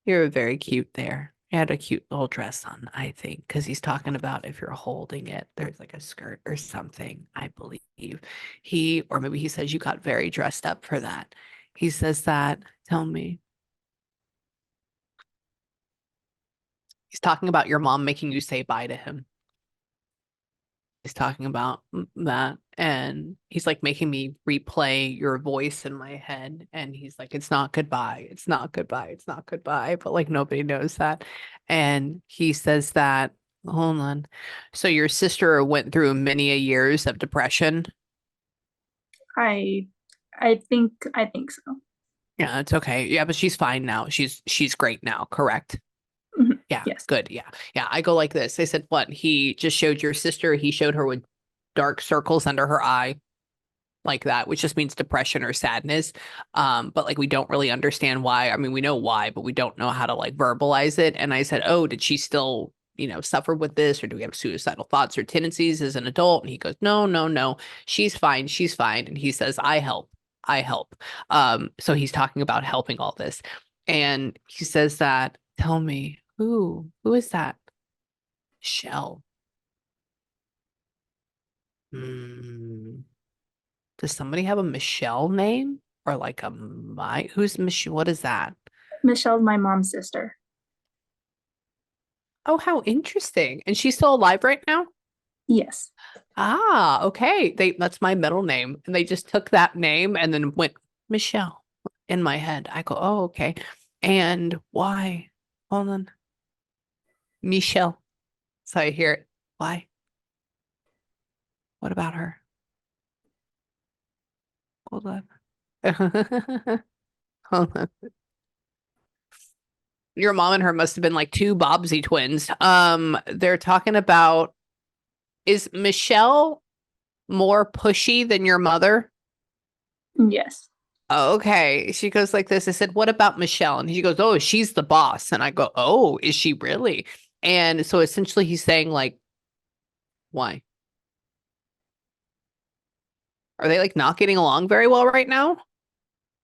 You're very cute there. You had a cute little dress on, I think, because he's talking about if you're holding it, there's like a skirt or something, I believe. Or maybe he says you got very dressed up for that. He says that. Tell me. He's talking about your mom making you say bye to him. He's talking about that. And he's like making me replay your voice in my head. And he's like, it's not goodbye. It's not goodbye. It's not goodbye. But like nobody knows that. And he says that, hold on. So your sister went through many a years of depression. I I think so. Yeah, it's okay. Yeah, but she's fine now. She's great now, correct? Mhm. Yeah, Yes. good. Yeah. Yeah. I go like this. They said, what? He just showed your sister, he showed her with dark circles under her eye like that, which just means depression or sadness. But like we don't really understand why. I mean, we know why, but we don't know how to like verbalize it. And I said, oh, did she still, suffer with this, or do we have suicidal thoughts or tendencies as an adult? And he goes, no, no, no, she's fine, she's fine. And he says, I help, I help. So he's talking about helping all this, and he says that. Tell me, who is that? Shell. Hmm. Does somebody have a Michelle name or like a my? Who's Michelle? What is that? Michelle's my mom's sister. Oh, how interesting. And she's still alive right now? Yes. Ah, okay. That's my middle name. And they just took that name and then went Michelle in my head. I go, oh, okay. And why? Hold on. Michelle. So I hear it. Why? What about her? Hold on. Hold on. Your mom and her must have been like two Bobbsey twins. They're talking about, is Michelle more pushy than your mother? Yes. Oh, okay. She goes like this. I said, what about Michelle? And she goes, oh, she's the boss. And I go, oh, is she really? And so essentially he's saying like, why? Are they like not getting along very well right now?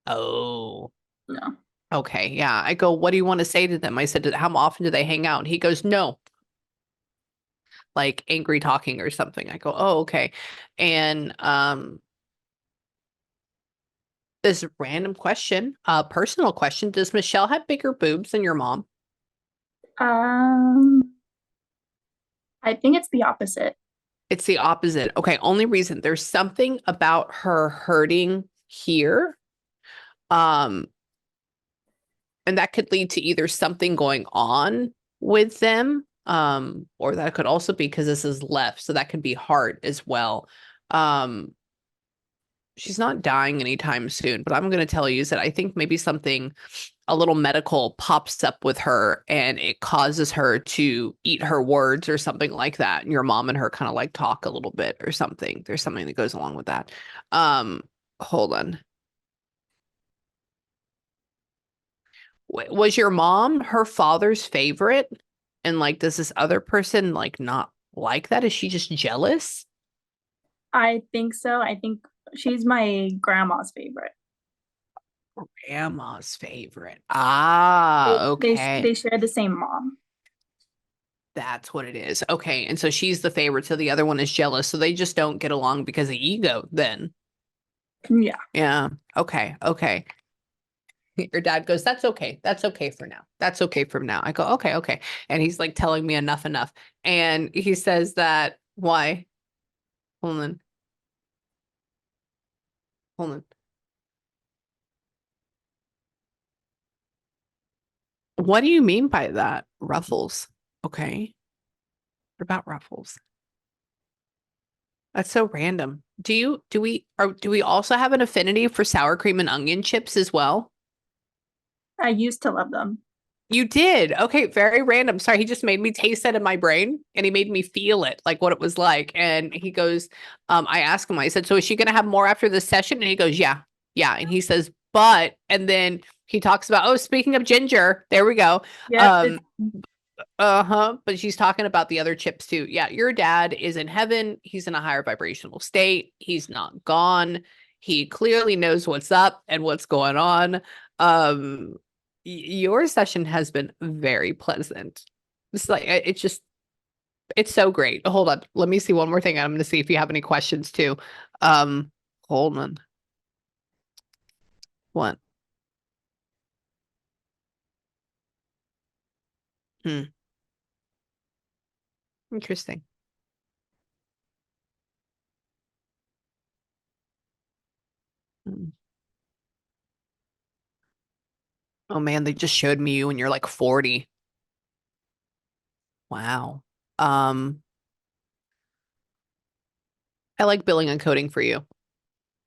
Oh, No. okay. Yeah. I go, what do you want to say to them? I said, how often do they hang out? And he goes, no, like angry talking or something. I go, oh, okay. And this random question, personal question. Does Michelle have bigger boobs than your mom? Um, I think it's the opposite. It's the opposite. Okay, only reason there's something about her hurting here. Um, And that could lead to either something going on with them, or that could also be because this is left, so that could be heart as well. Um, she's not dying anytime soon, but I'm going to tell you is that I think maybe something a little medical pops up with her and it causes her to eat her words or something like that. And your mom and her kind of like talk a little bit or something. There's something that goes along with that. Um, hold on. Was your mom her father's favorite? And like, does this other person like not like that? Is she just jealous? I think so. I think she's my grandma's favorite. Grandma's favorite. Ah, They okay. share the same mom. That's what it is. Okay. And so she's the favorite, so the other one is jealous. So they just don't get along because of ego then. Yeah. Yeah. Okay. Okay. Your dad goes, that's okay. That's okay for now. That's okay for now. I go, okay, okay. And he's like telling me enough, enough. And he says that, why? Hold on. Hold on. What do you mean by that? Ruffles. Okay. What about ruffles? That's so random. Do we also have an affinity for sour cream and onion chips as well? I used to love them. You did. Okay, very random. Sorry, he just made me taste that in my brain and he made me feel it, like what it was like. And he goes, I asked him, I said, so is she gonna have more after this session? And he goes, yeah, yeah. And he says, but, and then he talks about, oh, speaking of ginger, there we go. Yep. Um, uh-huh. But she's talking about the other chips too. Yeah, your dad is in heaven. He's in a higher vibrational state. He's not gone. He clearly knows what's up and what's going on. Um, your session has been very pleasant. It's like it's just it's so great. Hold on. Let me see one more thing. I'm gonna see if you have any questions too. Um, hold on. What? Hmm. Interesting. Hmm. Oh man, they just showed me you when you're like 40. Wow. Um, I like billing and coding for you.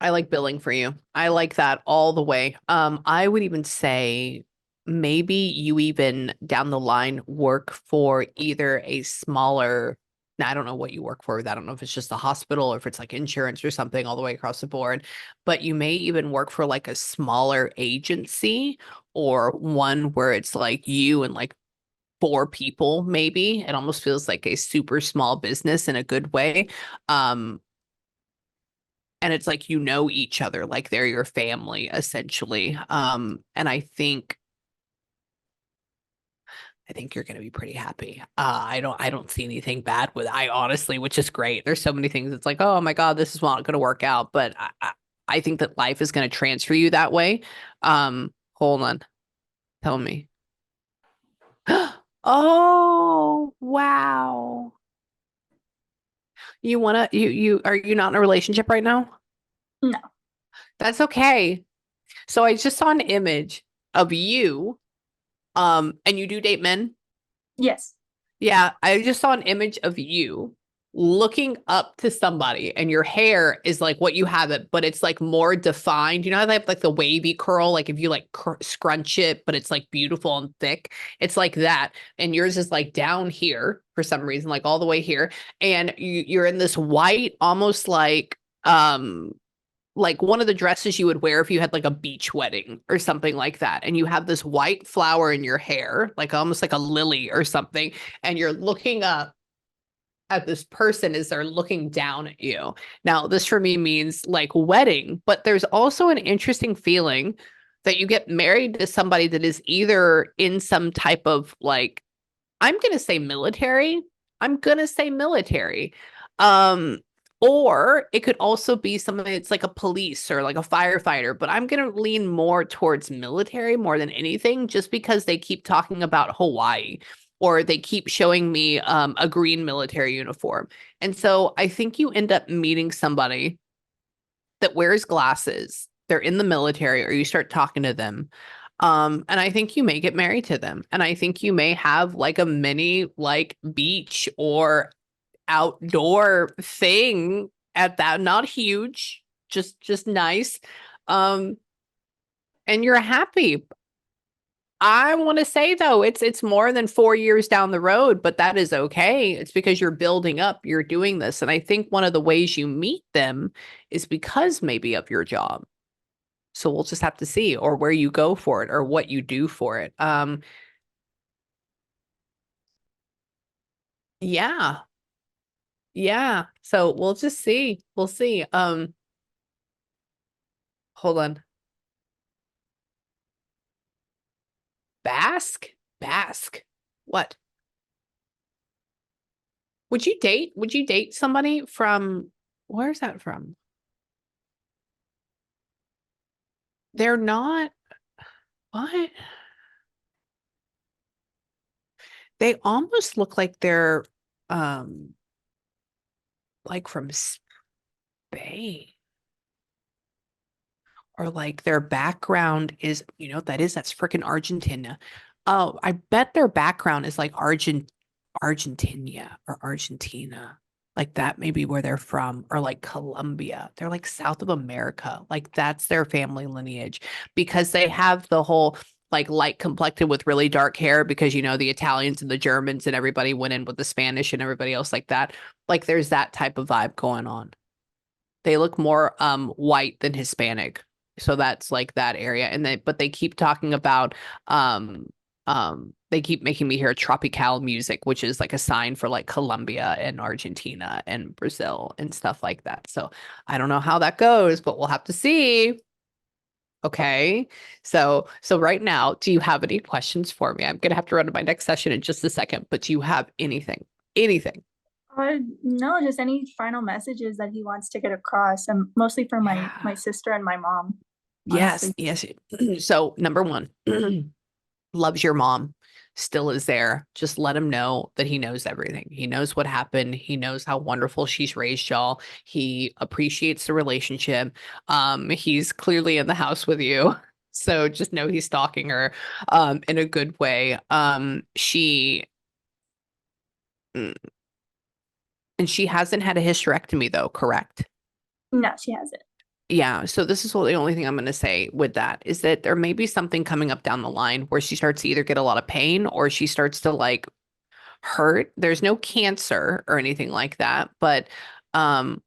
I like billing for you. I like that all the way. I would even say maybe you even down the line work for either a smaller, now I don't know what you work for. I don't know if it's just a hospital or if it's like insurance or something all the way across the board, but you may even work for like a smaller agency or one where it's like you and like four people, maybe. It almost feels like a super small business in a good way. Um, and it's like you know each other, like they're your family essentially. And I think you're going to be pretty happy. I don't see anything bad with I honestly, which is great. There's so many things. It's like, oh my God, this is not going to work out. But I think that life is going to transfer you that way. Hold on. Tell me. Oh, wow. Are you not in a relationship right now? No. That's okay. So I just saw an image of you. And you do date men? Yes. Yeah, I just saw an image of you looking up to somebody and your hair is like what you have it, but it's like more defined. You know how they have like the wavy curl, like if you like scrunch it, but it's like beautiful and thick. It's like that. And yours is like down here for some reason, like all the way here. And you're in this white, almost like one of the dresses you would wear if you had like a beach wedding or something like that. And you have this white flower in your hair, like almost like a lily or something. And you're looking up at this person as they're looking down at you. Now, this for me means like wedding, but there's also an interesting feeling that you get married to somebody that is either in some type of like, I'm going to say military. I'm going to say military. Um, or it could also be something that's like a police or like a firefighter, but I'm going to lean more towards military more than anything, just because they keep talking about Hawaii or they keep showing me a green military uniform. And so I think you end up meeting somebody that wears glasses. They're in the military, or you start talking to them. And I think you may get married to them. And I think you may have like a mini like beach or outdoor thing at that, not huge, just nice. Um, and you're happy. I want to say though, it's more than 4 years down the road, but that is okay. It's because you're building up, you're doing this. And I think one of the ways you meet them is because maybe of your job. So we'll just have to see, or where you go for it, or what you do for it. Yeah. Yeah. So we'll just see. We'll see. Hold on. Basque? Basque. What? Would you date somebody from, where's that from? They're not, what? They almost look um like from Spain, or like their background is, you know what that is? That's freaking Argentina. Oh, I bet their background is like Argentina or Argentina. Like that may be where they're from, or like Colombia. They're like South of America. Like that's their family lineage, because they have the whole like light complected with really dark hair, because you know the Italians and the Germans and everybody went in with the Spanish and everybody else like that. Like there's that type of vibe going on. They look more white than Hispanic. So that's like that area. And but they keep talking about they keep making me hear tropical music, which is like a sign for like Colombia and Argentina and Brazil and stuff like that. So I don't know how that goes, but we'll have to see. Okay. So right now, do you have any questions for me? I'm gonna have to run to my next session in just a second, but do you have anything? Anything? No, just any final messages that he wants to get across, and mostly for my Yeah. sister and my mom, Yes, honestly. yes. So number one, loves your mom, still is there. Just let him know that he knows everything. He knows what happened. He knows how wonderful she's raised y'all. He appreciates the relationship. He's clearly in the house with you. So just know he's stalking her in a good way. Mm, and she hasn't had a hysterectomy though, correct? No, she hasn't. Yeah, so this is the only thing I'm going to say with that is that there may be something coming up down the line where she starts to either get a lot of pain or she starts to like hurt. There's no cancer or anything like that, but um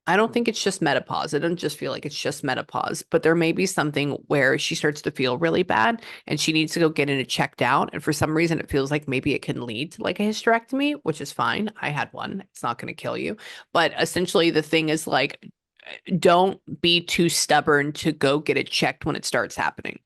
I don't think it's just menopause. I don't just feel like it's just menopause, but there may be something where she starts to feel really bad and she needs to go get it checked out. And for some reason, it feels like maybe it can lead to like a hysterectomy, which is fine. I had one. It's not going to kill you. But essentially, the thing is like, don't be too stubborn to go get it checked when it starts happening.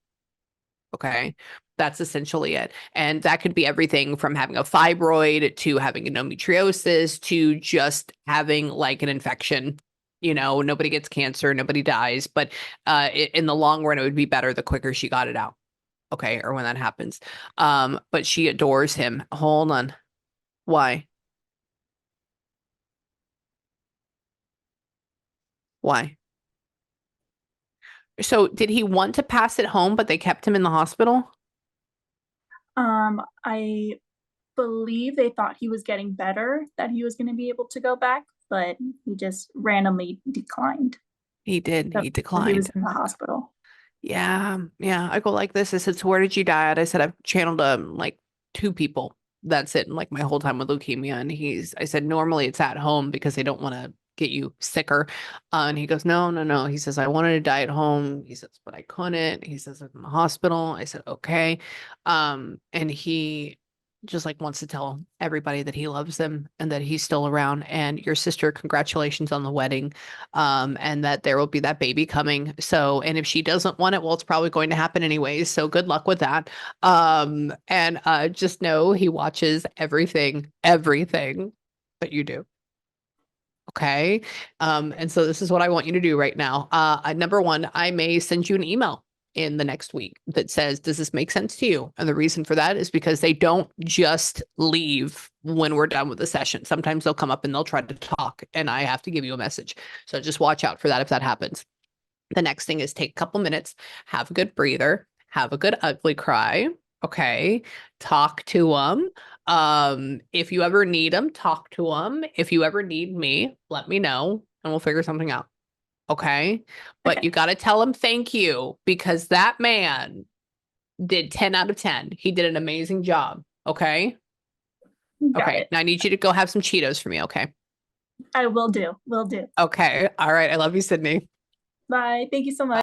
Okay. That's essentially it. And that could be everything from having a fibroid to having endometriosis to just having like an infection. You know, nobody gets cancer, nobody dies, but in the long run, it would be better the quicker she got it out. Okay. Or when that happens. But she adores him. Hold on. Why? Why? So did he want to pass it home, but they kept him in the hospital? I believe they thought he was getting better, that he was going to be able to go back, but he just randomly declined. He did. So He he was declined. in the hospital. Yeah, yeah. I go like this. I said, so where did you die at? I said, I've channeled like two people. That's it. Like my whole time with leukemia. And I said, normally it's at home because they don't want to get you sicker. And he goes, no, no, no. He says, I wanted to die at home. He says, but I couldn't. He says, I'm in the hospital. I said, okay. And he just like wants to tell everybody that he loves them and that he's still around. And your sister, congratulations on the wedding, and that there will be that baby coming. So, and if she doesn't want it, well, it's probably going to happen anyways. So good luck with that. And just know he watches everything that you do. Okay. And so this is what I want you to do right now. Number one, I may send you an email in the next week that says, does this make sense to you? And the reason for that is because they don't just leave when we're done with the session. Sometimes they'll come up and they'll try to talk, and I have to give you a message. So just watch out for that if that happens. The next thing is take a couple minutes, have a good breather, Have a good ugly cry. Okay. Talk to them. If you ever need them, talk to them. If you ever need me, let me know and we'll figure something out. Okay. But Okay, you got to tell him thank you because that man did 10 out of 10. He did an amazing job. Okay. got Okay. it. Now I need you to go have some Cheetos for me. Okay. I will do. Will do. Okay. All right. I love you, Sydney. Bye. Thank you so much.